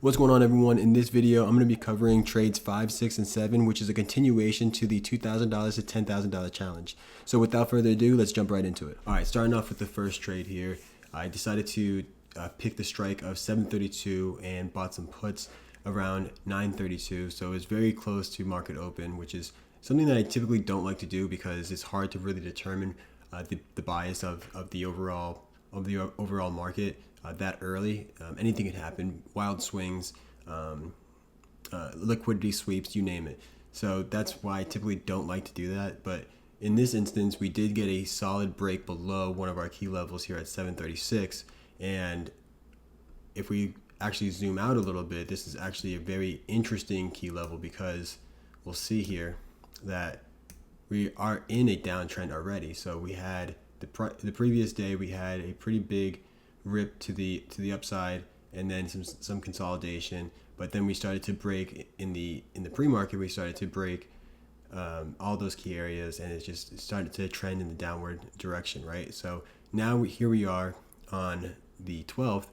What's going on, everyone? In this video, I'm going to be covering trades 5, 6, and 7, which is a continuation to the $2,000 to $10,000 challenge. So without further ado, let's jump right into it. All right, starting off with the first trade here, I decided to pick the strike of 732 and bought some puts around 932. So it's very close to market open, which is something that I typically don't like to do because it's hard to really determine the bias of the overall market that early. Anything could happen, wild swings, liquidity sweeps, you name it. So that's why I typically don't like to do that. But in this instance, we did get a solid break below one of our key levels here at 736. And if we actually zoom out a little bit, this is actually a very interesting key level because we'll see here that we are in a downtrend already. So we had the previous day, we had a pretty big rip to the upside and then some consolidation, but then we started to break in the pre-market. We started to break all those key areas, and it started to trend in the downward direction, right? So now here we are on the 12th,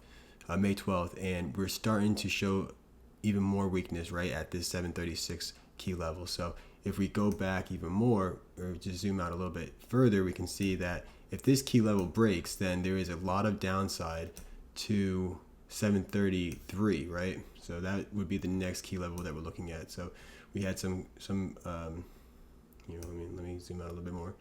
May 12th, and we're starting to show even more weakness right at this 736 key level. So if we go back even more, or just zoom out a little bit further, we can see that if this key level breaks, then there is a lot of downside to 733, right? So that would be the next key level that we're looking at. So we had let me zoom out a little bit more.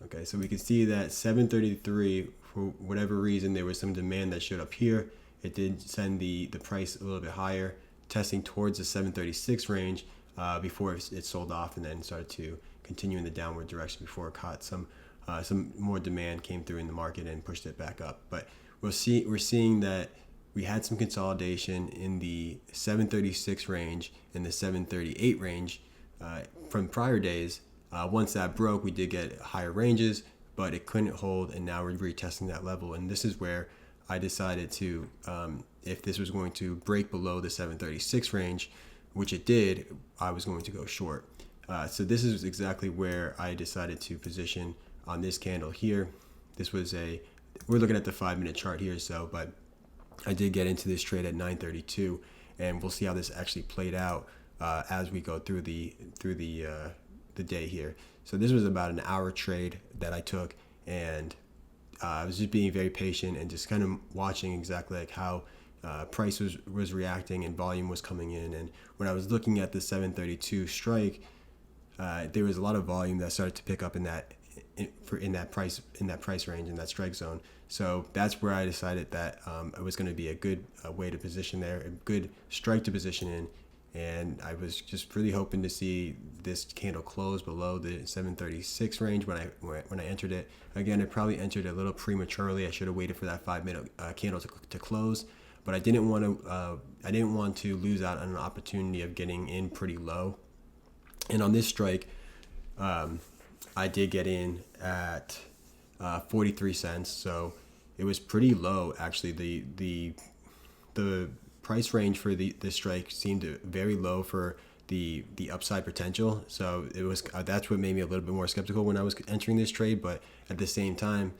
Okay, so we can see that 733, for whatever reason, there was some demand that showed up here. It did send the price a little bit higher, testing towards the 736 range before it sold off and then started to continue in the downward direction before it caught some more demand came through in the market and pushed it back up. But we're seeing that we had some consolidation in the 736 range and the 738 range from prior days. Once that broke, we did get higher ranges, but it couldn't hold, and now we're retesting that level. And this is where I decided to, if this was going to break below the 736 range, which it did, I was going to go short. So this is exactly where I decided to position on this candle here. We're looking at the 5-minute chart here, but I did get into this trade at 932, and we'll see how this actually played out as we go through the day here. So this was about an hour trade that I took, and I was just being very patient and just kind of watching exactly like how price was reacting and volume was coming in. And when I was looking at the 732 strike, there was a lot of volume that started to pick up in that price range, in that strike zone. So that's where I decided that it was going to be a good way to position there, a good strike to position in. And I was just really hoping to see this candle close below the 736 range when I entered it. Again, I probably entered a little prematurely. I should have waited for that 5-minute candle to close, but I didn't want to lose out on an opportunity of getting in pretty low. And on this strike, I did get in at 43 cents, so it was pretty low actually. The price range for the strike seemed very low for the upside potential. So it was that's what made me a little bit more skeptical when I was entering this trade. But at the same time,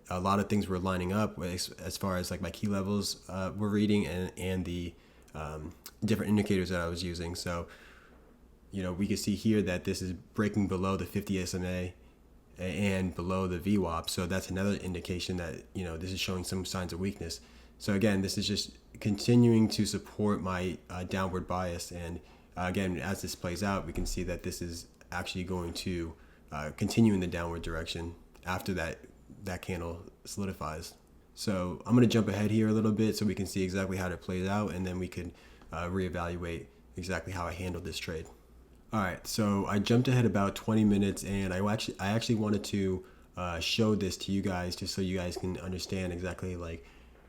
a lot of things were lining up as far as like my key levels were reading and the different indicators that I was using. So we can see here that this is breaking below the 50 SMA and below the VWAP. So that's another indication that, this is showing some signs of weakness. So again, this is just continuing to support my downward bias. And again, as this plays out, we can see that this is actually going to continue in the downward direction after that candle solidifies. So I'm going to jump ahead here a little bit so we can see exactly how it plays out, and then we can reevaluate exactly how I handled this trade. All right, so I jumped ahead about 20 minutes, and I actually wanted to show this to you guys just so you guys can understand exactly like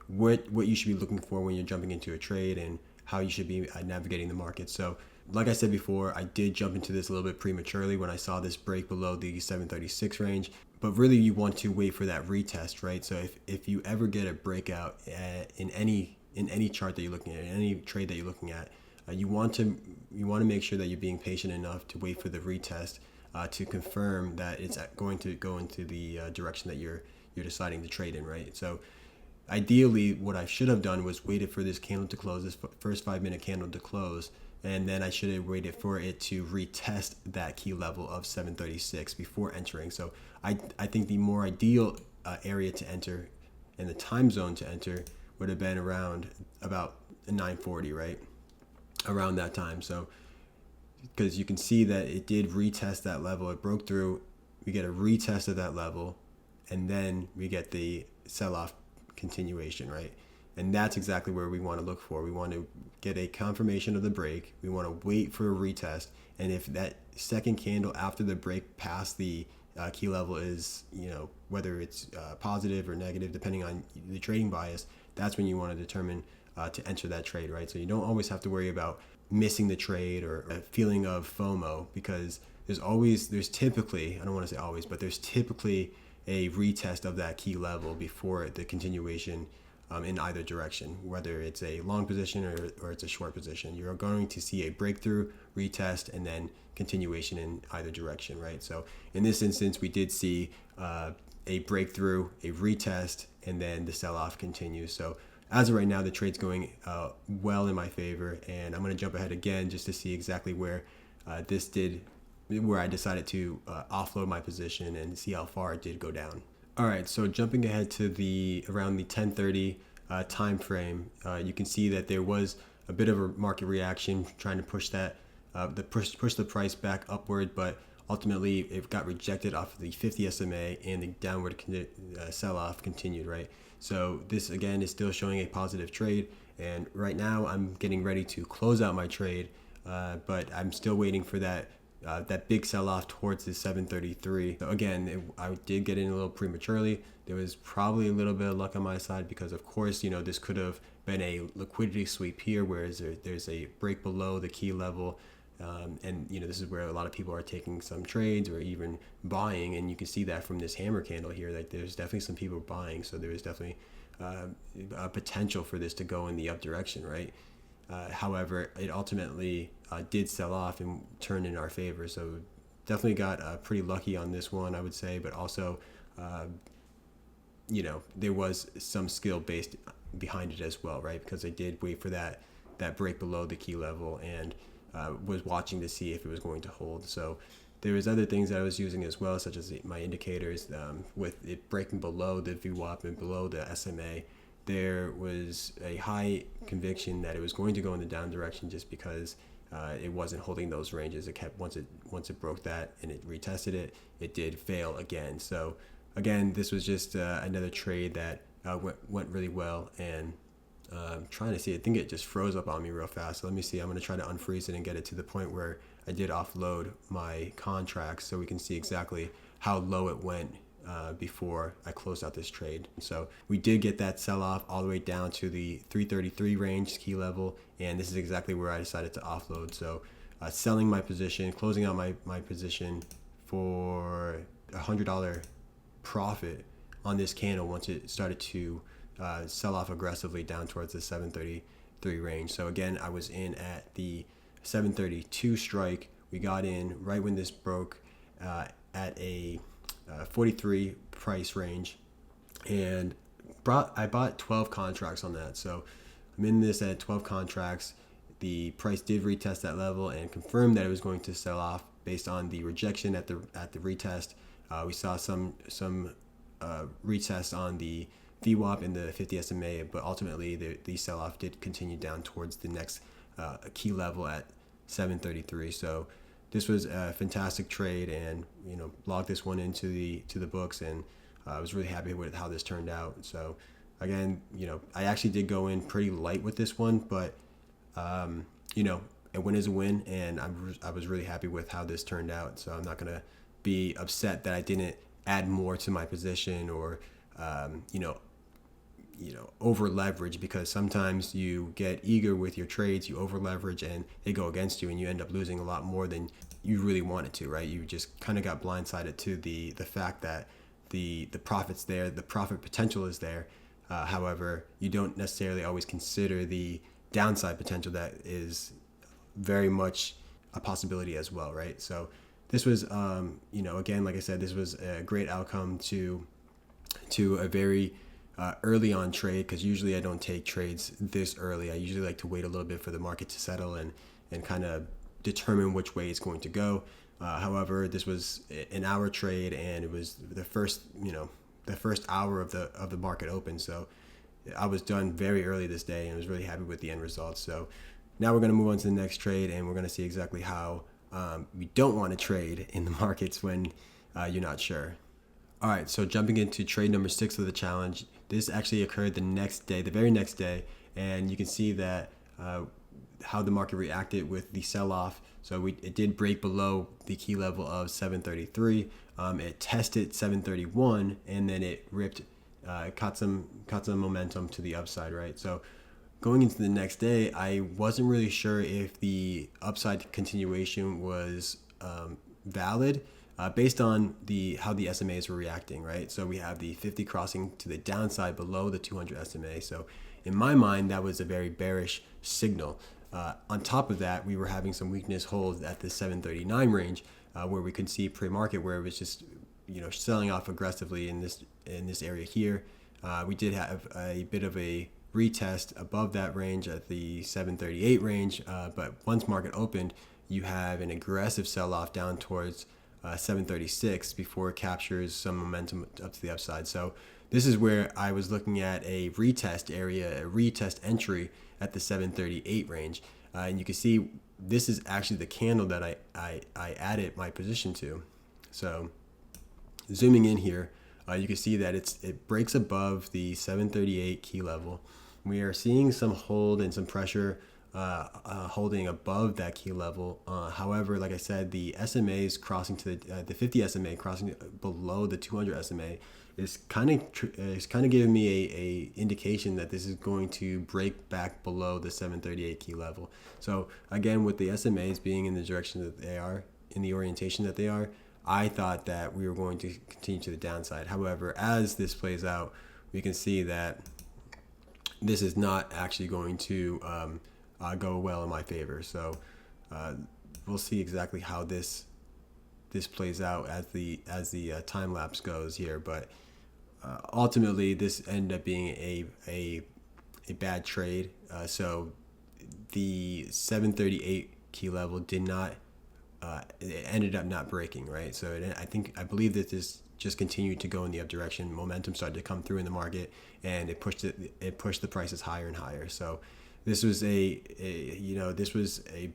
what you should be looking for when you're jumping into a trade and how you should be navigating the market. So like I said before, I did jump into this a little bit prematurely when I saw this break below the 736 range, but really you want to wait for that retest, right? So if you ever get a breakout in any chart that you're looking at, in any trade that you're looking at, you want to make sure that you're being patient enough to wait for the retest to confirm that it's going to go into the direction that you're deciding to trade in, right? So ideally, what I should have done was waited for this candle to close, this first 5-minute candle to close, and then I should have waited for it to retest that key level of 736 before entering. So I think the more ideal area to enter and the time zone to enter would have been around about 9:40, right? Around that time. So because you can see that it did retest that level, it broke through, we get a retest of that level, and then we get the sell-off continuation, right? And that's exactly where we want to look for. We want to get a confirmation of the break. We want to wait for a retest. And if that second candle after the break past the key level is, whether it's positive or negative, depending on the trading bias, that's when you want to determine to enter that trade, right? So you don't always have to worry about missing the trade or a feeling of FOMO, because there's typically, I don't want to say always, but there's typically a retest of that key level before the continuation in either direction, whether it's a long position or it's a short position. You're going to see a breakthrough, retest, and then continuation in either direction, right? So in this instance, we did see a breakthrough, a retest, and then the sell-off continues. So as of right now, the trade's going well in my favor, and I'm going to jump ahead again just to see exactly where where I decided to offload my position and see how far it did go down. All right, so jumping ahead to around the 10:30 time frame, you can see that there was a bit of a market reaction trying to push push the price back upward, but ultimately it got rejected off of the 50 SMA and the downward sell-off continued, right? So this again is still showing a positive trade, and right now I'm getting ready to close out my trade, but I'm still waiting for that big sell-off towards the 733. So again, I did get in a little prematurely. There was probably a little bit of luck on my side because, of course, this could have been a liquidity sweep here, whereas there's a break below the key level. And this is where a lot of people are taking some trades or even buying, and you can see that from this hammer candle here that there's definitely some people buying. So there is definitely a potential for this to go in the up direction, right? However, it ultimately did sell off and turn in our favor. So definitely got pretty lucky on this one, I would say. But also, there was some skill based behind it as well, right? Because I did wait for that break below the key level and was watching to see if it was going to hold. So there was other things that I was using as well, such as my indicators. With it breaking below the VWAP and below the SMA, there was a high conviction that it was going to go in the down direction just because it wasn't holding those ranges. It kept once it broke that and it retested it, it did fail again. So again, this was just another trade that went really well, and I'm trying to see. I think it just froze up on me real fast. So let me see. I'm going to try to unfreeze it and get it to the point where I did offload my contracts so we can see exactly how low it went before I closed out this trade. So we did get that sell-off all the way down to the 333 range key level, and this is exactly where I decided to offload. So selling my position, closing out my position for $100 profit on this candle once it started to sell off aggressively down towards the 733 range. So again, I was in at the 732 strike. We got in right when this broke at a 43 price range, and I bought 12 contracts on that. So I'm in this at 12 contracts. The price did retest that level and confirmed that it was going to sell off based on the rejection at the retest. We saw some retest on the VWAP and the 50 SMA, but ultimately the sell-off did continue down towards the next key level at 733. So this was a fantastic trade, and logged this one into the books, and I was really happy with how this turned out. So again, I actually did go in pretty light with this one, but a win is a win, and I was really happy with how this turned out. So I'm not gonna be upset that I didn't add more to my position or over leverage, because sometimes you get eager with your trades, you over leverage, and they go against you, and you end up losing a lot more than you really wanted to, right? You just kind of got blindsided to the fact that the profit's there, the profit potential is there. However, you don't necessarily always consider the downside potential that is very much a possibility as well, right? So this was, again, like I said, this was a great outcome to a very early on trade, because usually I don't take trades this early. I usually like to wait a little bit for the market to settle and kind of determine which way it's going to go. However, this was an hour trade, and it was the first hour of the market open. So I was done very early this day, and I was really happy with the end results. So now we're going to move on to the next trade, and we're going to see exactly how we don't want to trade in the markets when you're not sure. All right, so jumping into trade number 6 of the challenge, this actually occurred the next day, the very next day, and you can see that how the market reacted with the sell-off. So it did break below the key level of 733. It tested 731, and then it ripped, caught some momentum to the upside, right? So going into the next day, I wasn't really sure if the upside continuation was valid. Based on how the SMAs were reacting, right? So we have the 50 crossing to the downside below the 200 SMA. So in my mind, that was a very bearish signal. On top of that, we were having some weakness holds at the 739 range, where we could see pre-market where it was just selling off aggressively in this area here. We did have a bit of a retest above that range at the 738 range, but once market opened, you have an aggressive sell-off down towards 736 before it captures some momentum up to the upside. So this is where I was looking at a retest area, a retest entry at the 738 range. And you can see this is actually the candle that I added my position to. So zooming in here, you can see that it breaks above the 738 key level. We are seeing some hold and some pressure holding above that key level. However, like I said, the SMAs crossing to the 50 SMA crossing below the 200 SMA is kind of giving me a indication that this is going to break back below the 738 key level. So again, with the SMAs being in the direction that they are, in the orientation that they are, I thought that we were going to continue to the downside. However, as this plays out, we can see that this is not actually going to go well in my favor. So we'll see exactly how this plays out as the time lapse goes here. But ultimately, this ended up being a bad trade. So the 738 key level did not. It ended up not breaking, right? So I believe that this just continued to go in the up direction. Momentum started to come through in the market, and it pushed the prices higher and higher. So this was a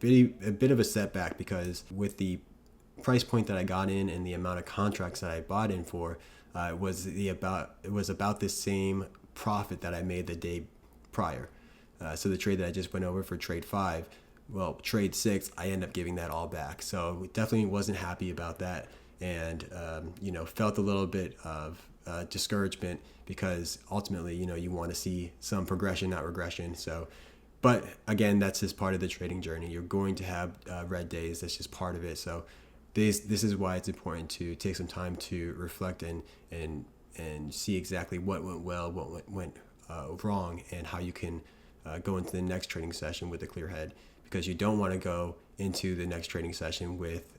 bit of a setback, because with the price point that I got in and the amount of contracts that I bought in for, it was about the same profit that I made the day prior. So the trade that I just went over for trade 5, well, trade 6, I end up giving that all back. So definitely wasn't happy about that, and felt a little bit of discouragement, because ultimately you want to see some progression, not regression. So. But again, that's just part of the trading journey. You're going to have red days. That's just part of it. So this is why it's important to take some time to reflect and see exactly what went well, what went wrong, and how you can go into the next trading session with a clear head. Because you don't want to go into the next trading session with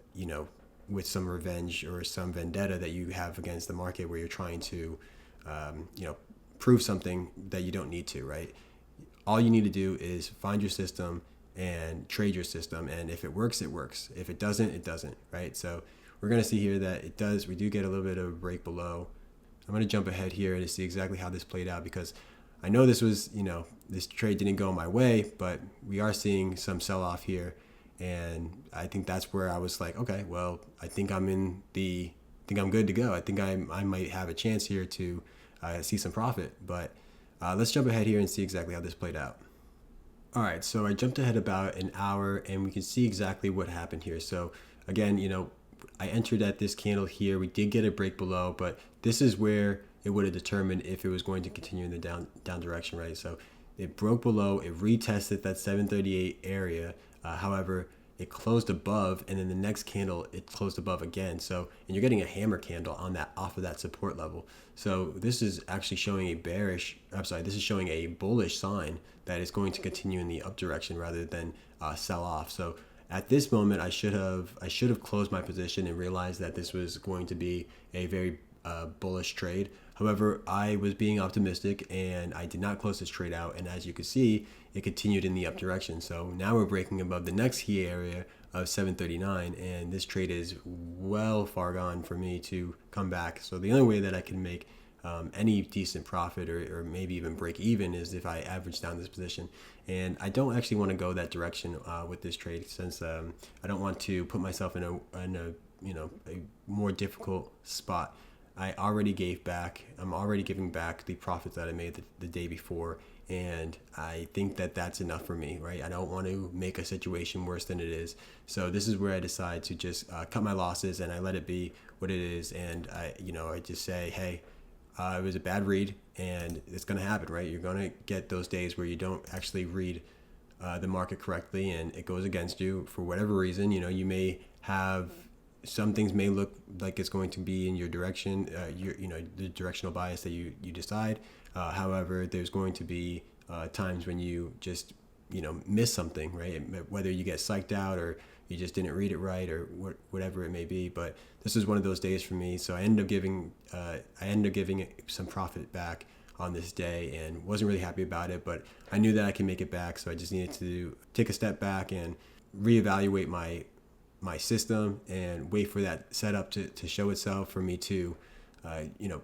some revenge or some vendetta that you have against the market, where you're trying to prove something that you don't need to, right? All you need to do is find your system and trade your system. And if it works, it works. If it doesn't, it doesn't, right? So we're going to see here that it does. We do get a little bit of a break below. I'm going to jump ahead here to see exactly how this played out, because I know this was, this trade didn't go my way, but we are seeing some sell-off here. And I think that's where I was like, okay, well, I think I'm good to go. I think I might have a chance here to see some profit. But let's jump ahead here and see exactly how this played out. All right, so I jumped ahead about an hour, and we can see exactly what happened here. So again, I entered at this candle here. We did get a break below, but this is where it would have determined if it was going to continue in the down direction, right? So it broke below, it retested that 738 area. However, it closed above, and then the next candle it closed above again. So, and you're getting a hammer candle on that off of that support level. So this is actually showing this is showing a bullish sign that is going to continue in the up direction rather than sell off. So at this moment, I should have closed my position and realized that this was going to be a very bullish trade. However, I was being optimistic and I did not close this trade out. And as you can see, it continued in the up direction. So now we're breaking above the next key area of 739, and this trade is well far gone for me to come back. So the only way that I can make any decent profit or maybe even break even is if I average down this position. And I don't actually want to go that direction with this trade, since I don't want to put myself in a more difficult spot. I already gave back. I'm already giving back the profits that I made the day before, and I think that that's enough for me, right? I don't want to make a situation worse than it is. So this is where I decide to just cut my losses, and I let it be what it is. And I just say, hey, it was a bad read, and it's going to happen, right? You're going to get those days where you don't actually read the market correctly, and it goes against you for whatever reason. You may have some things may look like it's going to be in your direction, the directional bias that you decide. However, there's going to be times when you just miss something, right? Whether you get psyched out or you just didn't read it right or whatever it may be. But this is one of those days for me, so I ended up giving some profit back on this day and wasn't really happy about it, but I knew that I can make it back. So I just needed to take a step back and reevaluate my system and wait for that setup to show itself for me to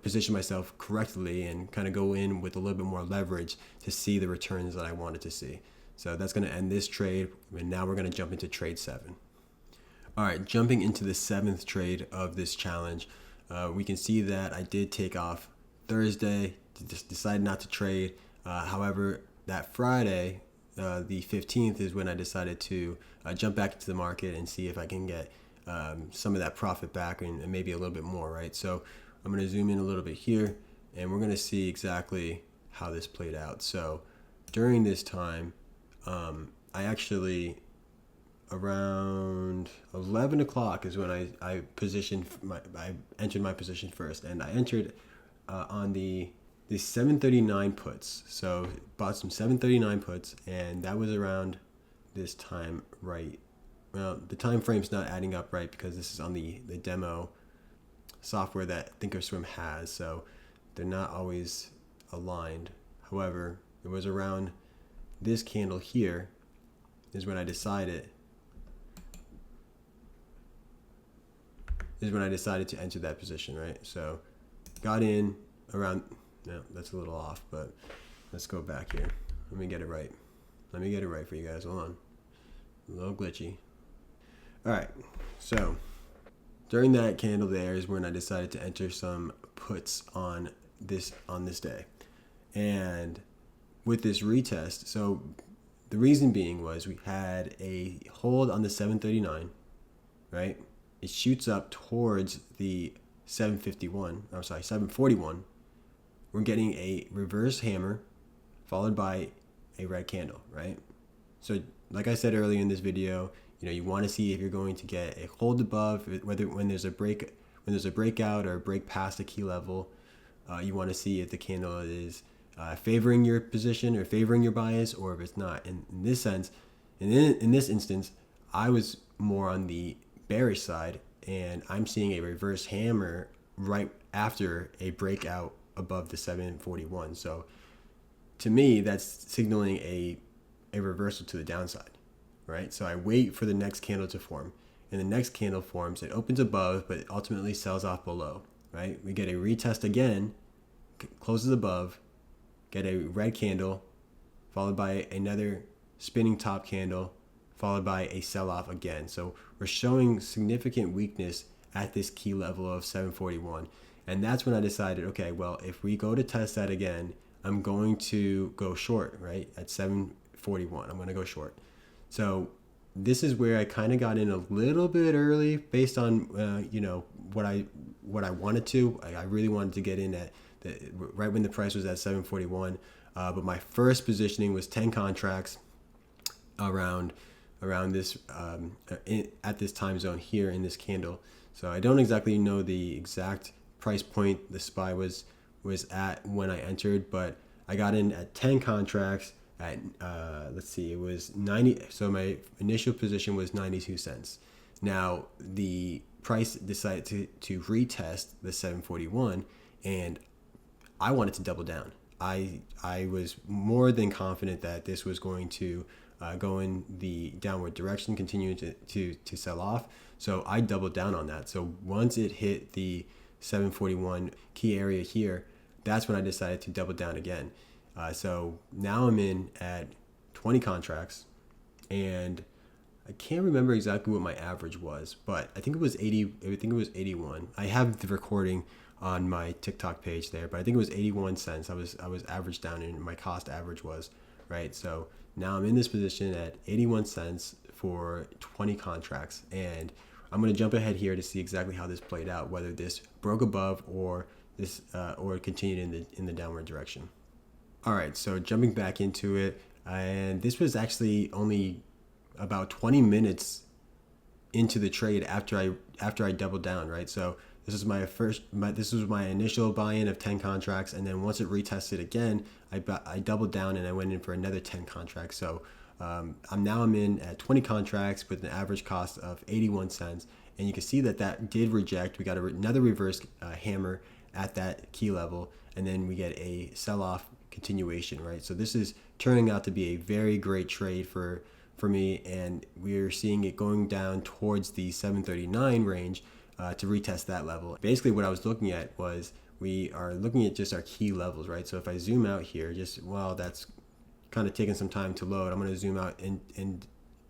position myself correctly and kind of go in with a little bit more leverage to see the returns that I wanted to see. So that's going to end this trade, and now we're going to jump into trade 7. All right, jumping into the 7th trade of this challenge, we can see that I did take off Thursday, just decided not to trade. However, that Friday, the 15th, is when I decided to jump back into the market and see if I can get some of that profit back and maybe a little bit more, right? So I'm going to zoom in a little bit here, and we're going to see exactly how this played out. So during this time, I actually, around 11 o'clock is when I entered my position first, and I entered on the 739 puts. So bought some 739 puts, and that was around this time, right? Well, the time frame's not adding up right because this is on the demo software that Thinkorswim has, so they're not always aligned. However, it was around this candle here is when I decided to enter that position, right? So got in around, no, that's a little off, but let's go back here. Let me get it right for you guys. Hold on. A little glitchy. All right. So during that candle there is when I decided to enter some puts on this day. And with this retest, so the reason being was we had a hold on the 739, right? It shoots up towards the 741. We're getting a reverse hammer followed by a red candle, right? So like I said earlier in this video, you want to see if you're going to get a hold above, when there's a breakout or a break past a key level. You want to see if the candle is favoring your position or favoring your bias, or if it's not. And in this sense, in this instance, I was more on the bearish side, and I'm seeing a reverse hammer right after a breakout above the 741. So to me, that's signaling a reversal to the downside, right? So I wait for the next candle to form, and the next candle forms. It opens above, but it ultimately sells off below, right? We get a retest again, closes above, get a red candle, followed by another spinning top candle, followed by a sell-off again. So we're showing significant weakness at this key level of 741. And that's when I decided, okay, well, if we go to test that again, I'm going to go short, right? At 741, I'm going to go short. So this is where I kind of got in a little bit early based on, what I wanted to. I really wanted to get in right when the price was at 741. But my first positioning was 10 contracts around this at this time zone here in this candle. So I don't exactly know the exact price point the SPY was at when I entered, but I got in at 10 contracts at it was 90. So my initial position was 92 cents. Now the price decided to retest the 741, and I wanted to double down. I was more than confident that this was going to go in the downward direction, continue to sell off. So I doubled down on that. So once it hit the 741 key area here, that's when I decided to double down again. So now I'm in at 20 contracts, and I can't remember exactly what my average was, but I think it was 80. I think it was 81. I have the recording on my TikTok page there, but I think it was 81 cents. I was averaged down, and my cost average was, right. So now I'm in this position at 81 cents for 20 contracts, and I'm going to jump ahead here to see exactly how this played out, whether this broke above or this or continued in the downward direction. All right, so jumping back into it, and this was actually only about 20 minutes into the trade after I doubled down, right? So this is this was my initial buy-in of 10 contracts, and then once it retested again, I doubled down and I went in for another 10 contracts. So I'm in at 20 contracts with an average cost of 81 cents, and you can see that did reject. We got another reverse hammer at that key level, and then we get a sell-off continuation, right? So this is turning out to be a very great trade for me, and we're seeing it going down towards the 739 range to retest that level. Basically what I was looking at was we are looking at just our key levels, right? So if I zoom out here, just while that's kind of taking some time to load, I'm going to zoom out and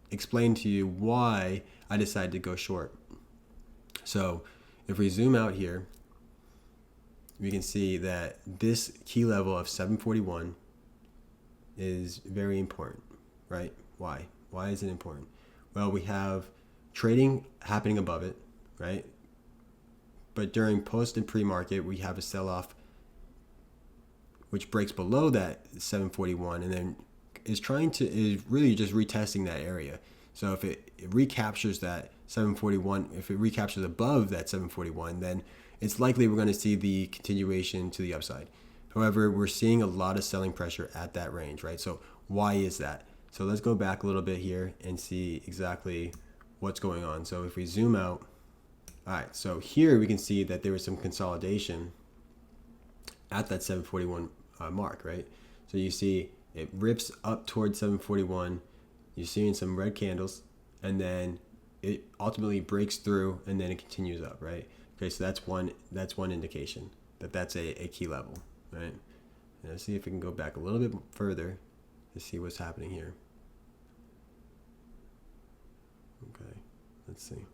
explain to you why I decided to go short. So if we zoom out here, we can see that this key level of 741 is very important, right? Why? Why is it important? Well, we have trading happening above it, right? But during post and pre-market, we have a sell-off which breaks below that 741 and then is really just retesting that area. So if it recaptures that 741, if it recaptures above that 741, then it's likely we're going to see the continuation to the upside. However, we're seeing a lot of selling pressure at that range, right? So why is that? So let's go back a little bit here and see exactly what's going on. So if we zoom out, all right, so here we can see that there was some consolidation at that 741 mark, right? So you see it rips up towards 741. You're seeing some red candles, and then it ultimately breaks through, and then it continues up, right? Okay, so that's one indication that that's a key level, right? And let's see if we can go back a little bit further to see what's happening here. Okay, let's see.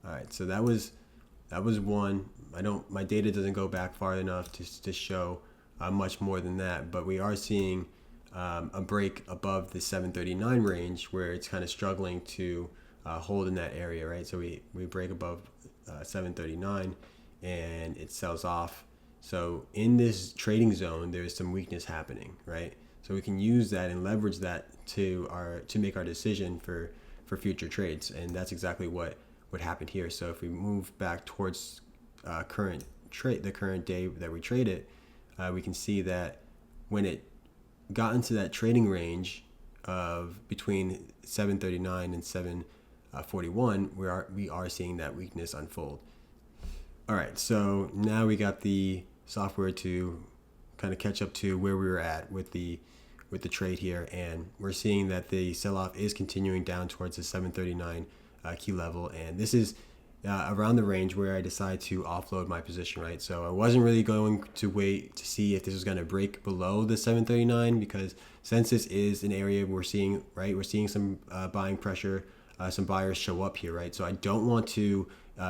All right, so that was one. My data doesn't go back far enough to show much more than that, but we are seeing a break above the 739 range where it's kind of struggling to hold in that area, right? So we break above 739 and it sells off. So in this trading zone, there's some weakness happening, right? So we can use that and leverage that to make our decision for future trades, and that's exactly what happened here. So if we move back towards the current day that we traded, we can see that when it got into that trading range of between 739 and 741, we are seeing that weakness unfold. All right, so now we got the software to kind of catch up to where we were at with the trade here, and we're seeing that the sell-off is continuing down towards the 739 key level, and this is around the range where I decide to offload my position, right? So I wasn't really going to wait to see if this was going to break below the 739, because since this is an area we're seeing some buying pressure, some buyers show up here, right? So I don't want to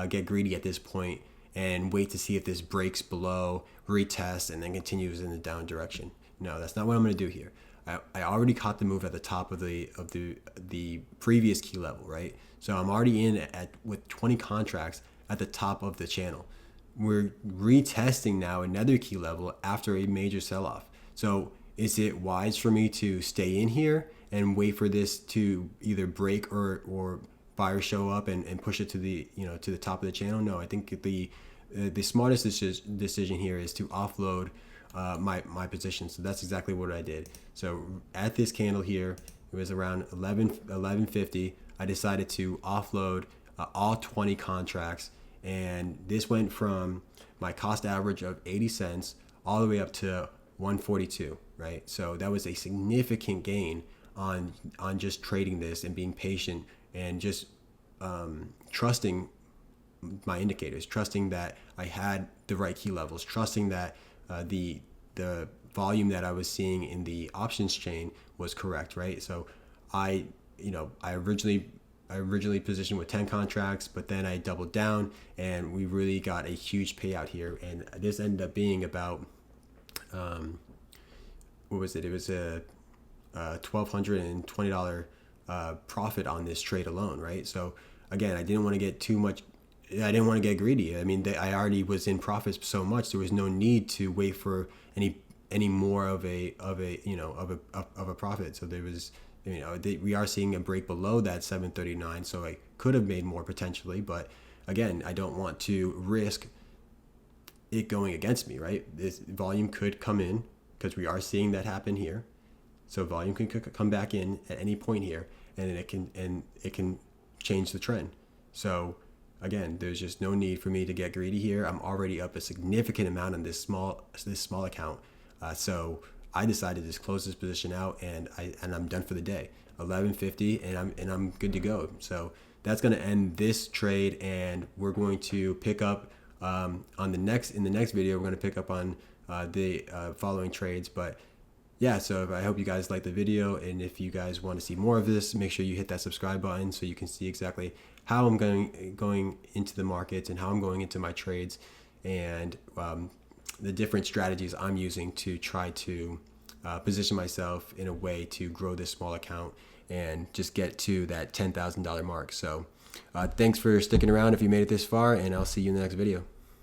get greedy at this point and wait to see if this breaks below, retest, and then continues in the down direction. No, that's not what I'm going to do here. I already caught the move at the top of the previous key level, right? So I'm already in with 20 contracts at the top of the channel. We're retesting now another key level after a major sell-off. So is it wise for me to stay in here and wait for this to either break or buyers show up and push it to the top of the channel? No, I think the smartest decision here is to offload my position. So that's exactly what I did. So at this candle here, it was around 11:50. I decided to offload all 20 contracts, And this went from my cost average of 80 cents all the way up to 142, right? So that was a significant gain on just trading this and being patient and just trusting my indicators, trusting that I had the right key levels, trusting that the volume that I was seeing in the options chain was correct, right? So I originally positioned with 10 contracts, but then I doubled down and we really got a huge payout here. And this ended up being about, what was it? It was a $1,220 profit on this trade alone, right? So again, I didn't want to get too much. I didn't want to get greedy. I mean, I already was in profits so much. There was no need to wait for any more of a profit. So there was, we are seeing a break below that 739. So I could have made more potentially, but again, I don't want to risk it going against me, right? This volume could come in because we are seeing that happen here. So volume can come back in at any point here, and it can change the trend. So again, there's just no need for me to get greedy here. I'm already up a significant amount on this small account. So I decided to just close this position out, and I'm done for the day. 1150, and I'm good to go. So that's going to end this trade, and we're going to pick up in the next video. We're going to pick up on the following trades. But yeah, so I hope you guys liked the video, and if you guys want to see more of this, make sure you hit that subscribe button so you can see exactly how I'm going into the markets and how I'm going into my trades, and the different strategies I'm using to try to position myself in a way to grow this small account and just get to that $10,000 mark. So thanks for sticking around if you made it this far, and I'll see you in the next video.